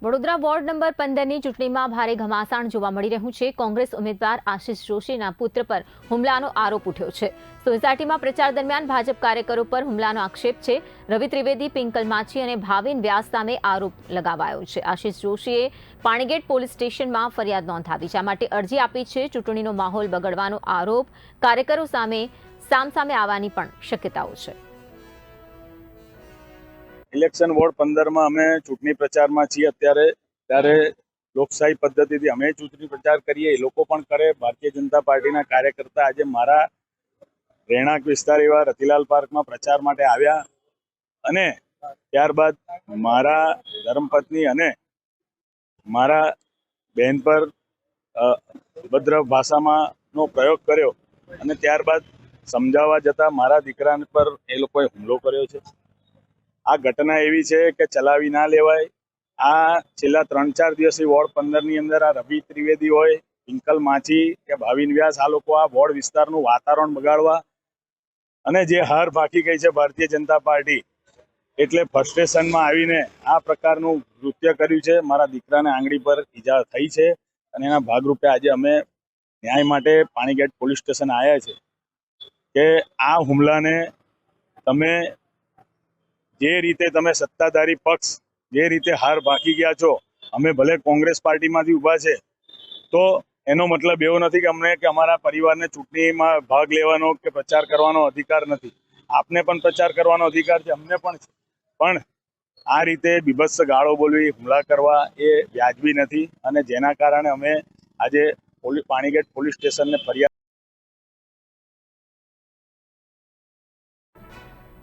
Vadodara ward number 15ની ચૂંટણીમાં ભારે ઘમાસાણ જોવા મળી રહ્યું છે। કોંગ્રેસ ઉમેદવાર આશિષ જોશીના પુત્ર પર હુમલાનો આરોપ ઉઠ્યો છે। સોસાયટીમાં પ્રચાર દરમિયાન ભાજપ કાર્યકરો પર હુમલાનો આક્ષેપ છે। રવિ ત્રિવેદી, પિંકલ માછી અને ભાવિન વ્યાસ સામે આરોપ લગાવાયો છે। આશિષ જોશીએ પાણીગેટ પોલીસ સ્ટેશનમાં ફરિયાદ નોંધાવી છે। આ માટે અરજી આપી છે। ચૂંટણીનો માહોલ બગડવાનો આરોપ કાર્યકરો સામે સામસામે આવવાની પણ શક્યતાઓ છે। ઇલેક્શન વોર્ડ 15 में अमे चूंटणी प्रचार में छीए। अत्यारे त्यारे लोकशाही पद्धति थी अमे चूंटणी प्रचार करीए, ए लोको पण करे। भारतीय जनता पार्टी कार्यकर्ता आज मारा રહેણાંક विस्तार एवा रतिलाल पार्क में प्रचार माटे आव्या अने त्यारबाद मारा धर्मपत्नी अने मारा बहन पर भद्र भाषा नो प्रयोग कर्यो अने त्यारबाद समझावा जता मारा दीकरा पर ए लोकोए हुमलो कर्यो छे। आ घटना एवी है कि चलावी ना लेवाय। आ छेल्ला 3-4 दिवसथी वोर्ड 15 ની અંદર आ रवि त्रिवेदी होय, पिंकल माछी के भाविन व्यास आ लोको आ वोर्ड विस्तारनुं वातावरण बगाड़वा अने जे हार भाकी गई है भारतीय जनता पार्टी एटले फ्रस्ट्रेशन में आवीने आ प्रकारनुं कृत्य कर्युं छे। मारा दीकराने आंगળી पर ईजा थई छे अने एना भागरूपे आज अमे न्याय माटे पाणीगेट पोलीस स्टेशन आव्या छे के आ हुमलाने तमे जे रीते तमे सत्ताधारी पक्ष जे रीते हार भागी गया छो, अमे भले कांग्रेस पार्टी मांथी उभा छे तो एनो मतलब एवो नथी के अमने के अमारा परिवारने चूंटणीमां भाग लेवानो के प्रचार करवानो अधिकार नथी। आपने पण प्रचार करवानो अधिकार छे, अमने पण छे, पण आ रीते बीभत्स गाळो बोलवी, हुमला करवा ए व्याजबी नथी अने जेना कारणे अमे आजे पाणीगेट पोलीस स्टेशनने फरियाद